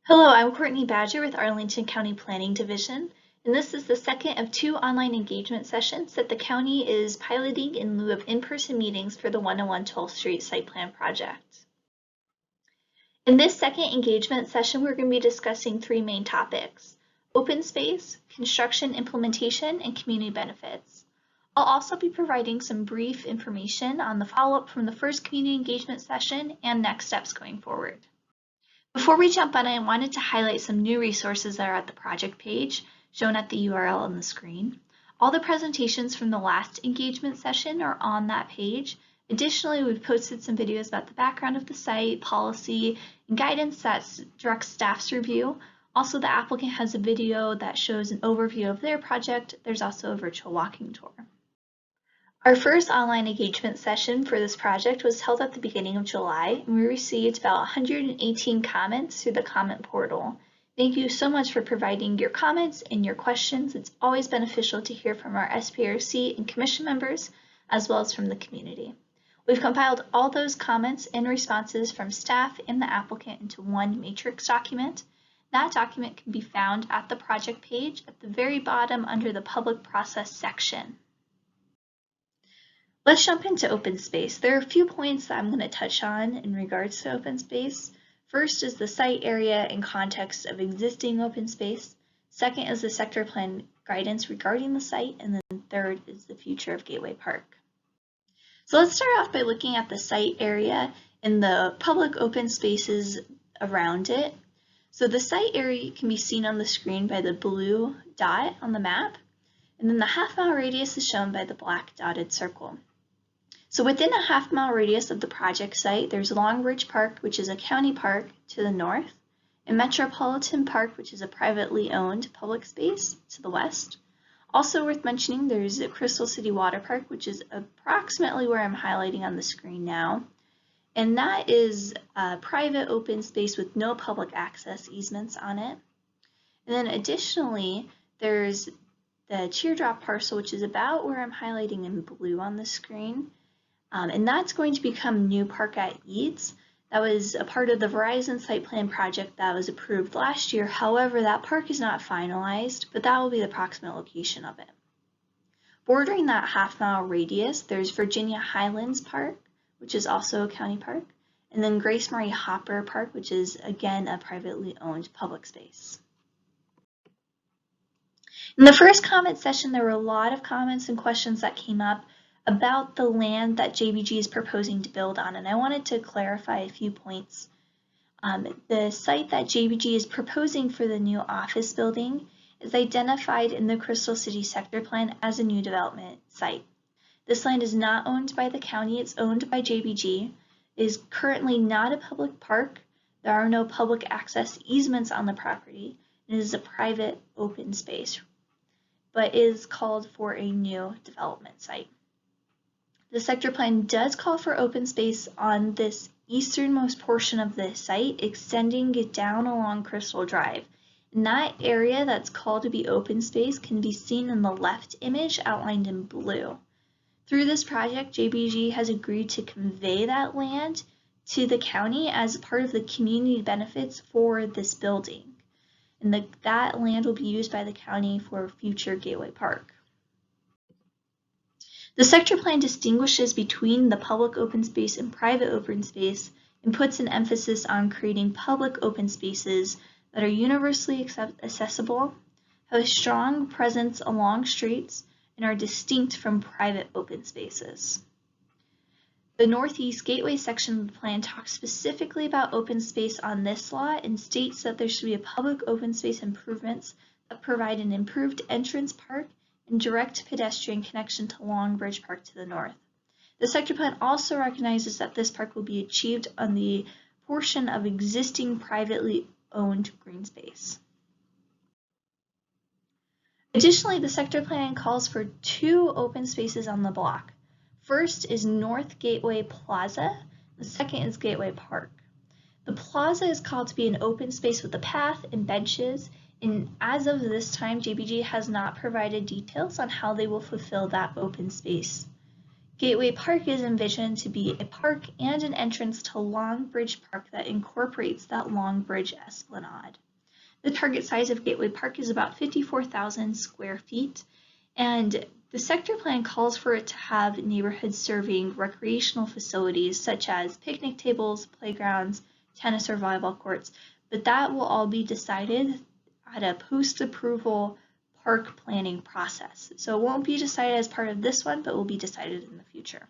Hello, I'm Courtney Badger with Arlington County Planning Division, and this is the second of two online engagement sessions that the county is piloting in lieu of in-person meetings for the 101 12th Street site plan project. In this second engagement session, we're going to be discussing three main topics: open space, construction implementation, and community benefits. I'll also be providing some brief information on the follow-up from the first community engagement session and next steps going forward. Before we jump in, I wanted to highlight some new resources that are at the project page, shown at the URL on the screen. All the presentations from the last engagement session are on that page. Additionally, we've posted some videos about the background of the site, policy, and guidance that directs staff's review. Also, the applicant has a video that shows an overview of their project. There's also a virtual walking tour. Our first online engagement session for this project was held at the beginning of July, and we received about 118 comments through the comment portal. Thank you so much for providing your comments and your questions. It's always beneficial to hear from our SPRC and commission members, as well as from the community. We've compiled all those comments and responses from staff and the applicant into one matrix document. That document can be found at the project page at the very bottom under the public process section. Let's jump into open space. There are a few points that I'm going to touch on in regards to open space. First is the site area and context of existing open space. Second is the sector plan guidance regarding the site. And then third is the future of Gateway Park. So let's start off by looking at the site area and the public open spaces around it. So the site area can be seen on the screen by the blue dot on the map. And then the half-mile radius is shown by the black dotted circle. So within a half-mile radius of the project site, there's Long Ridge Park, which is a county park to the north, and Metropolitan Park, which is a privately owned public space to the west. Also worth mentioning, there's the Crystal City Water Park, which is approximately where I'm highlighting on the screen now. And that is a private open space with no public access easements on it. And then additionally, there's the Teardrop parcel, which is about where I'm highlighting in blue on the screen. And that's going to become New Park at Eads. That was a part of the Verizon site plan project that was approved last year. However, that park is not finalized, but that will be the approximate location of it. Bordering that half-mile radius, there's Virginia Highlands Park, which is also a county park, and then Grace Marie Hopper Park, which is again a privately owned public space. In the first comment session, there were a lot of comments and questions that came up about the land that JBG is proposing to build on, and I wanted to clarify a few points. The site that JBG is proposing for the new office building is identified in the Crystal City sector plan as a new development site. This land is not owned by the county, it's owned by JBG. It is currently not a public park. There are no public access easements on the property. It is a private open space, but is called for a new development site. The sector plan does call for open space on this easternmost portion of the site, extending it down along Crystal Drive. And that area that's called to be open space can be seen in the left image outlined in blue. Through this project, JBG has agreed to convey that land to the county as part of the community benefits for this building. And that land will be used by the county for future Gateway Park. The sector plan distinguishes between the public open space and private open space and puts an emphasis on creating public open spaces that are universally accessible, have a strong presence along streets, and are distinct from private open spaces. The Northeast Gateway section of the plan talks specifically about open space on this lot and states that there should be a public open space improvements that provide an improved entrance park and direct pedestrian connection to Long Bridge Park to the north. The sector plan also recognizes that this park will be achieved on the portion of existing privately owned green space. Additionally, the sector plan calls for two open spaces on the block. First is North Gateway Plaza, the second is Gateway Park. The plaza is called to be an open space with a path and benches, and as of this time, JBG has not provided details on how they will fulfill that open space Gateway Park is envisioned to be a park and an entrance to Long Bridge Park that incorporates that Long Bridge Esplanade. The target size of Gateway Park is about 54,000 square feet, and the sector plan calls for it to have neighborhoods serving recreational facilities such as picnic tables, playgrounds, tennis or volleyball courts, but that will all be decided at a post-approval park planning process. So it won't be decided as part of this one, but will be decided in the future.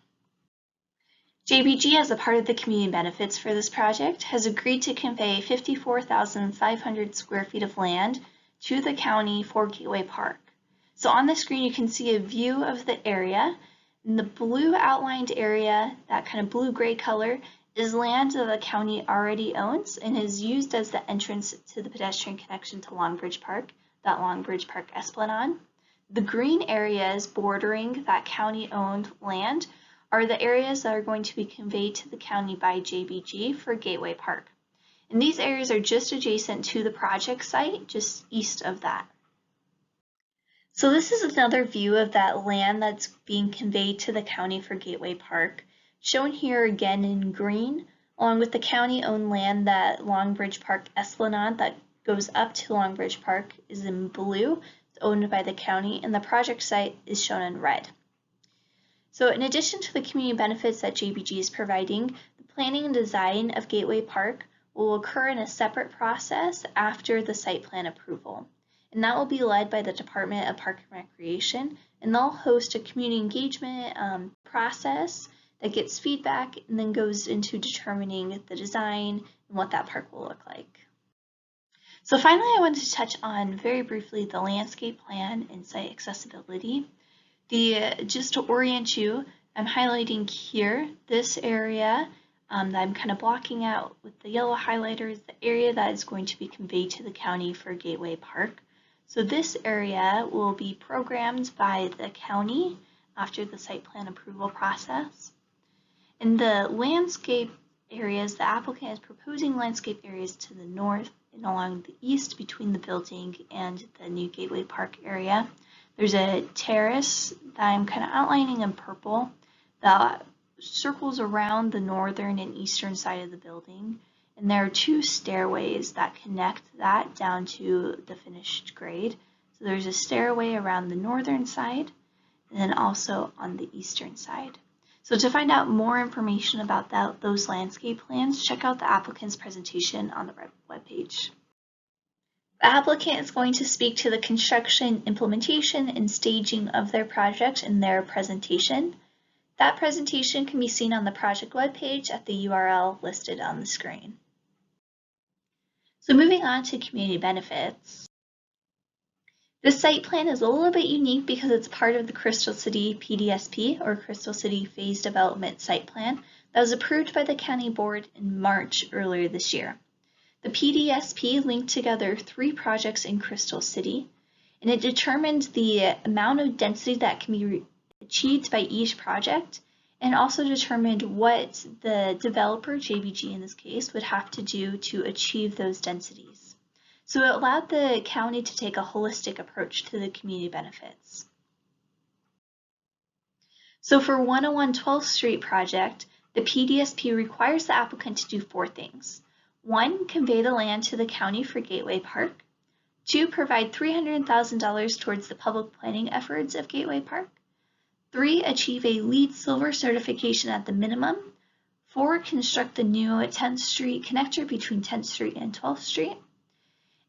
JBG, as a part of the community benefits for this project, has agreed to convey 54,500 square feet of land to the county for Gateway Park. So on the screen you can see a view of the area. In the blue outlined area, that kind of blue-gray color, is land that the county already owns and is used as the entrance to the pedestrian connection to Long Bridge Park, that Long Bridge Park Esplanade. The green areas bordering that county-owned land are the areas that are going to be conveyed to the county by JBG for Gateway Park. And these areas are just adjacent to the project site, just east of that. So this is another view of that land that's being conveyed to the county for Gateway Park, shown here again in green, along with the county-owned land that Long Bridge Park Esplanade that goes up to Long Bridge Park is in blue, it's owned by the county, and the project site is shown in red. So in addition to the community benefits that JBG is providing, the planning and design of Gateway Park will occur in a separate process after the site plan approval. And that will be led by the Department of Park and Recreation, and they'll host a community engagement process that gets feedback and then goes into determining the design and what that park will look like. So finally, I wanted to touch on very briefly the landscape plan and site accessibility. Just to orient you, I'm highlighting here this area that I'm kind of blocking out with the yellow highlighter is the area that is going to be conveyed to the county for Gateway Park. So this area will be programmed by the county after the site plan approval process. In the landscape areas, the applicant is proposing landscape areas to the north and along the east between the building and the new Gateway Park area. There's a terrace that I'm kind of outlining in purple that circles around the northern and eastern side of the building. And there are two stairways that connect that down to the finished grade. So there's a stairway around the northern side and then also on the eastern side. So to find out more information about those landscape plans, check out the applicant's presentation on the webpage. The applicant is going to speak to the construction, implementation, and staging of their project in their presentation. That presentation can be seen on the project webpage at the URL listed on the screen. So moving on to community benefits. This site plan is a little bit unique because it's part of the Crystal City PDSP, or Crystal City Phase Development Site Plan, that was approved by the County Board in March earlier this year. The PDSP linked together 3 projects in Crystal City, and it determined the amount of density that can be achieved by each project, and also determined what the developer, JBG in this case, would have to do to achieve those densities. So it allowed the county to take a holistic approach to the community benefits. So for 101 12th Street project, the PDSP requires the applicant to do 4 things. 1, convey the land to the county for Gateway Park. 2, provide $300,000 towards the public planning efforts of Gateway Park. 3, achieve a LEED Silver certification at the minimum. 4, construct the new 10th Street connector between 10th Street and 12th Street.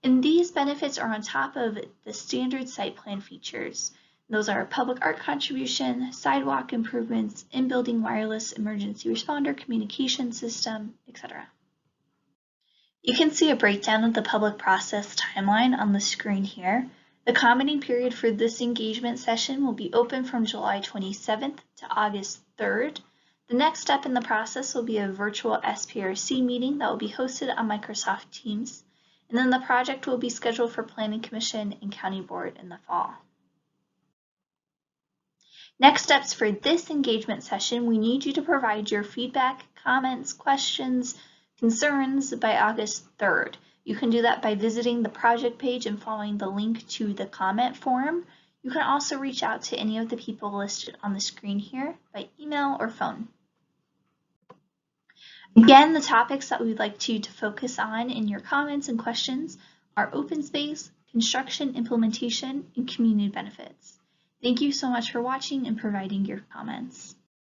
And these benefits are on top of the standard site plan features. Those are public art contribution, sidewalk improvements, in-building wireless emergency responder communication system, etc. You can see a breakdown of the public process timeline on the screen here. The commenting period for this engagement session will be open from July 27th to August 3rd. The next step in the process will be a virtual SPRC meeting that will be hosted on Microsoft Teams, and then the project will be scheduled for Planning Commission and County Board in the fall. Next steps for this engagement session, we need you to provide your feedback, comments, questions, concerns by August 3rd. You can do that by visiting the project page and following the link to the comment form. You can also reach out to any of the people listed on the screen here by email or phone. Again, the topics that we'd like you to focus on in your comments and questions are open space, construction implementation, and community benefits. Thank you so much for watching and providing your comments.